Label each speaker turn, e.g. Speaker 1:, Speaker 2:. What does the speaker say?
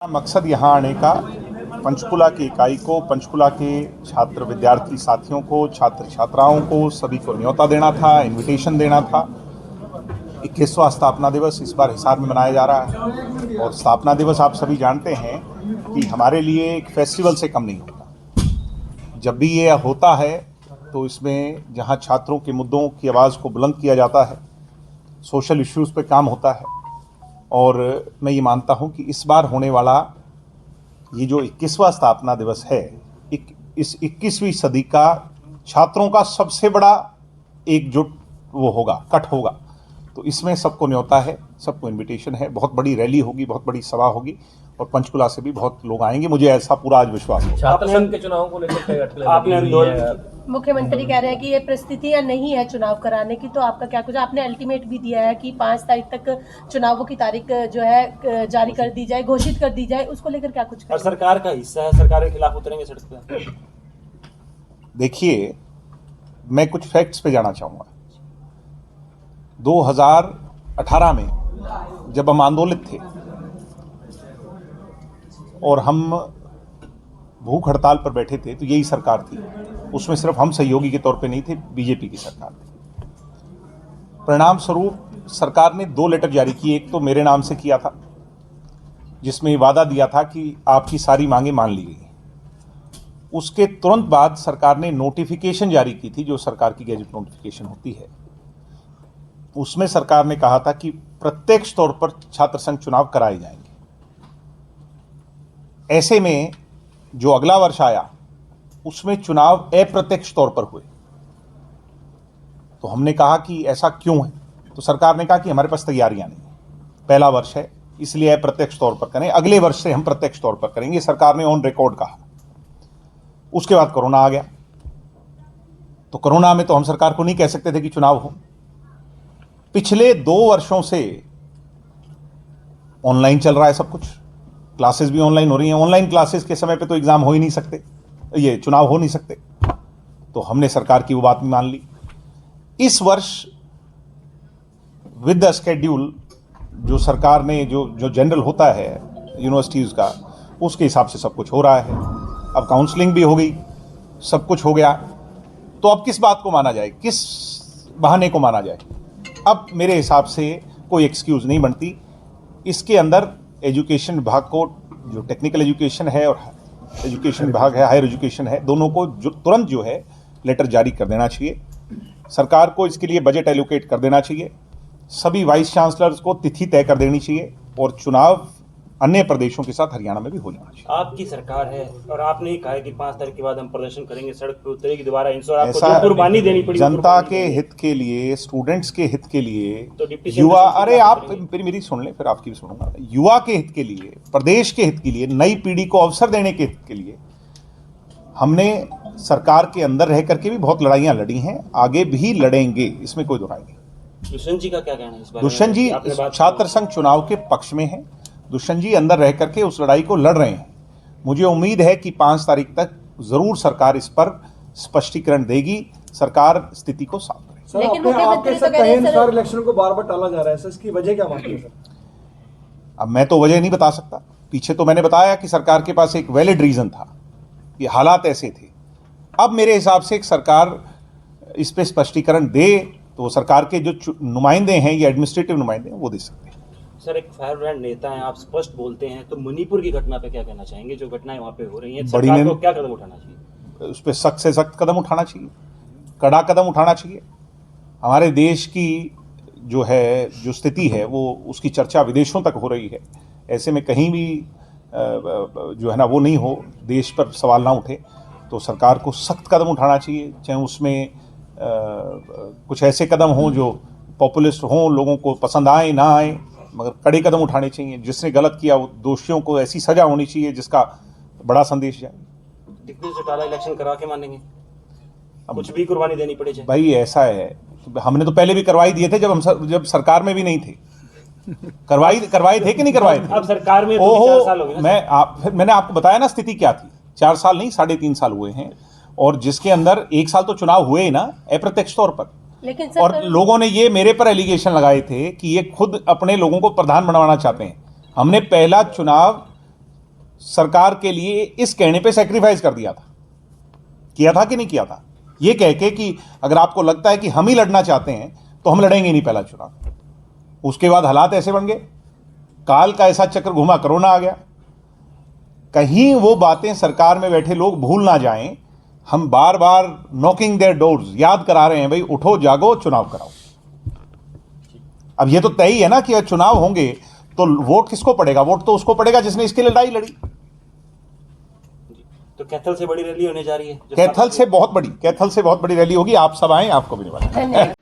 Speaker 1: मकसद यहाँ आने का पंचकुला की इकाई को, पंचकुला के छात्र विद्यार्थी साथियों को, छात्र छात्राओं को, सभी को न्योता देना था, इनविटेशन देना था। 21वां स्थापना दिवस इस बार हिसार में मनाया जा रहा है और स्थापना दिवस आप सभी जानते हैं कि हमारे लिए एक फेस्टिवल से कम नहीं होता। जब भी ये होता है तो इसमें जहाँ छात्रों के मुद्दों की आवाज़ को बुलंद किया जाता है, सोशल इश्यूज़ पे काम होता है। और मैं ये मानता हूँ कि इस बार होने वाला ये जो 21वां स्थापना दिवस है, इस 21वीं सदी का छात्रों का सबसे बड़ा एकजुट वो होगा, कट होगा। तो इसमें सबको न्योता है, सबको इनविटेशन है। बहुत बड़ी रैली होगी, बहुत बड़ी सभा होगी और पंचकुला से भी बहुत लोग आएंगे, मुझे ऐसा पूरा आज विश्वास है।
Speaker 2: छात्र संघ के चुनाव को लेकर आपने
Speaker 3: मुख्यमंत्री कह रहे हैं कि ये परिस्थितियां नहीं है चुनाव कराने की, तो आपका क्या कुछ? आपने अल्टीमेट भी दिया है कि 5 तारीख तक चुनावों की तारीख जो है जारी कर दी जाए, घोषित कर दी जाए, उसको लेकर क्या कुछ?
Speaker 2: और सरकार का हिस्सा है, सरकार के खिलाफ उतरेंगे सड़क पे?
Speaker 1: देखिए, मैं कुछ फैक्ट्स पे जाना चाहूँगा। 2018 में जब हम आंदोलित थे और हम भूख हड़ताल पर बैठे थे, तो यही सरकार थी। उसमें सिर्फ हम सहयोगी के तौर पे नहीं थे, बीजेपी की सरकार थी। परिणाम स्वरूप सरकार ने 2 लेटर जारी किए। एक तो मेरे नाम से किया था, जिसमें वादा दिया था कि आपकी सारी मांगें मान ली गई। उसके तुरंत बाद सरकार ने नोटिफिकेशन जारी की थी, जो सरकार की गैजेट नोटिफिकेशन होती है। उसमें सरकार ने कहा था कि प्रत्यक्ष तौर पर छात्र संघ चुनाव कराए जाएंगे। ऐसे में जो अगला वर्ष आया उसमें चुनाव अप्रत्यक्ष तौर पर हुए। तो हमने कहा कि ऐसा क्यों है, तो सरकार ने कहा कि हमारे पास तैयारियां नहीं है, पहला वर्ष है इसलिए अप्रत्यक्ष तौर पर करें, अगले वर्ष से हम प्रत्यक्ष तौर पर करेंगे, सरकार ने ऑन रिकॉर्ड कहा। उसके बाद कोरोना आ गया, तो कोरोना में तो हम सरकार को नहीं कह सकते थे कि चुनाव हो। पिछले 2 वर्षों से ऑनलाइन चल रहा है सब कुछ, क्लासेस भी ऑनलाइन हो रही हैं। ऑनलाइन क्लासेस के समय पे तो एग्जाम हो ही नहीं सकते, ये चुनाव हो नहीं सकते। तो हमने सरकार की वो बात भी मान ली। इस वर्ष विद द शेड्यूल जो सरकार ने जो जनरल होता है यूनिवर्सिटीज़ का, उसके हिसाब से सब कुछ हो रहा है। अब काउंसलिंग भी हो गई, सब कुछ हो गया। तो अब किस बात को माना जाए, किस बहाने को माना जाए? अब मेरे हिसाब से कोई एक्सक्यूज़ नहीं बनती। इसके अंदर एजुकेशन विभाग को, जो टेक्निकल एजुकेशन है और एजुकेशन विभाग है, हायर एजुकेशन है, दोनों को तुरंत जो है लेटर जारी कर देना चाहिए। सरकार को इसके लिए बजट एलोकेट कर देना चाहिए। सभी वाइस चांसलर्स को तिथि तय कर देनी चाहिए और चुनाव अन्य प्रदेशों के साथ हरियाणा में भी हो जाना चाहिए।
Speaker 2: आपकी सरकार है और आपने ही कहा है कि 5 तारीख के बाद हम प्रदर्शन करेंगे, सड़क पर उतरेगी दोबारा। ऐसा कुर्बानी देनी पड़ी
Speaker 1: जनता के हित के लिए, स्टूडेंट्स के हित के लिए,
Speaker 2: तो डिप्टी
Speaker 1: युवा, अरे आप फिर मेरी सुन लें, फिर आपकी भी सुनूंगा। युवा के हित के लिए, प्रदेश के हित के लिए, नई पीढ़ी को अवसर देने के हित के लिए हमने सरकार के अंदर रह करके भी बहुत लड़ाइयां लड़ी हैं, आगे भी लड़ेंगे, इसमें कोई दुराई नहीं।
Speaker 2: दुष्यंत जी का क्या कहना है इस बारे में?
Speaker 1: दुष्यंत जी छात्र संघ चुनाव के पक्ष में हैं। दुष्यंत जी अंदर रह करके उस लड़ाई को लड़ रहे हैं। मुझे उम्मीद है कि 5 तारीख तक जरूर सरकार इस पर स्पष्टीकरण देगी, सरकार स्थिति को साफ करेगी।
Speaker 4: सर, आपके कहे अनुसार इलेक्शन को बार-बार टाला जा रहा है, सर इसकी वजह क्या मानते हैं सर?
Speaker 1: अब मैं तो वजह नहीं बता सकता। पीछे तो मैंने बताया कि सरकार के पास एक वैलिड रीजन था, ये हालात ऐसे थे। अब मेरे हिसाब से एक सरकार इस पे स्पष्टीकरण दे तो सरकार के जो नुमाइंदे हैं या एडमिनिस्ट्रेटिव नुमाइंदे हैं वो दे सकते हैं।
Speaker 2: सर, एक फायर ब्रांड नेता हैं आप, स्पष्ट बोलते हैं, तो मणिपुर की घटना पे क्या कहना चाहेंगे? जो घटनाएं वहां पे हो रही हैं, सरकार को क्या कदम उठाना चाहिए?
Speaker 1: उस पर सख्त से सख्त कदम उठाना चाहिए, कड़ा कदम उठाना चाहिए। हमारे देश की जो स्थिति है वो, उसकी चर्चा विदेशों तक हो रही है। ऐसे में कहीं भी जो है ना वो नहीं हो, देश पर सवाल ना उठे, तो सरकार को सख्त कदम उठाना चाहिए। चाहे उसमें कुछ ऐसे कदम हों जो पॉपुलिस्ट हों, लोगों को पसंद आए ना आए, मगर कड़े कदम उठाने चाहिए। जिसने गलत किया, वो दोषियों को ऐसी सजा होनी चाहिए जिसका बड़ा संदेश जाए।
Speaker 2: दिग्विजय चौटाला इलेक्शन करा के मानेंगे? कुछ भी कुर्बानी देनी पड़े?
Speaker 1: भाई ऐसा है, हमने तो पहले भी करवाई दिए थे जब सरकार में भी नहीं थे। करवाए थे कि नहीं करवाए थे?
Speaker 2: अब सरकार में तो 4 साल हो गए।
Speaker 1: मैंने आपको बताया ना स्थिति क्या थी। 4 साल नहीं, 3.5 साल हुए हैं, और जिसके अंदर 1 साल तो चुनाव हुए ही ना अप्रत्यक्ष तौर पर।
Speaker 3: लेकिन
Speaker 1: और लोगों ने ये मेरे पर एलिगेशन लगाए थे कि ये खुद अपने लोगों को प्रधान बनवाना चाहते हैं। हमने पहला चुनाव सरकार के लिए इस कहने पे सेक्रीफाइस कर दिया था। किया था कि नहीं किया था? ये कह के कि अगर आपको लगता है कि हम ही लड़ना चाहते हैं तो हम लड़ेंगे नहीं पहला चुनाव। उसके बाद हालात ऐसे बन गए, काल का ऐसा चक्र घुमा, कोरोना आ गया। कहीं वो बातें सरकार में बैठे लोग भूल ना जाएं। हम बार बार नॉकिंग देयर डोर्स याद करा रहे हैं, भाई उठो जागो, चुनाव कराओ। अब ये तो तय ही है ना कि चुनाव होंगे तो वोट किसको पड़ेगा? वोट तो उसको पड़ेगा जिसने इसकी लड़ाई लड़ी।
Speaker 2: तो कैथल से बड़ी रैली होने जा रही है,
Speaker 1: कैथल से बहुत बड़ी रैली होगी। आप सब आए, आपको भी निभाना।
Speaker 3: धन्यवाद।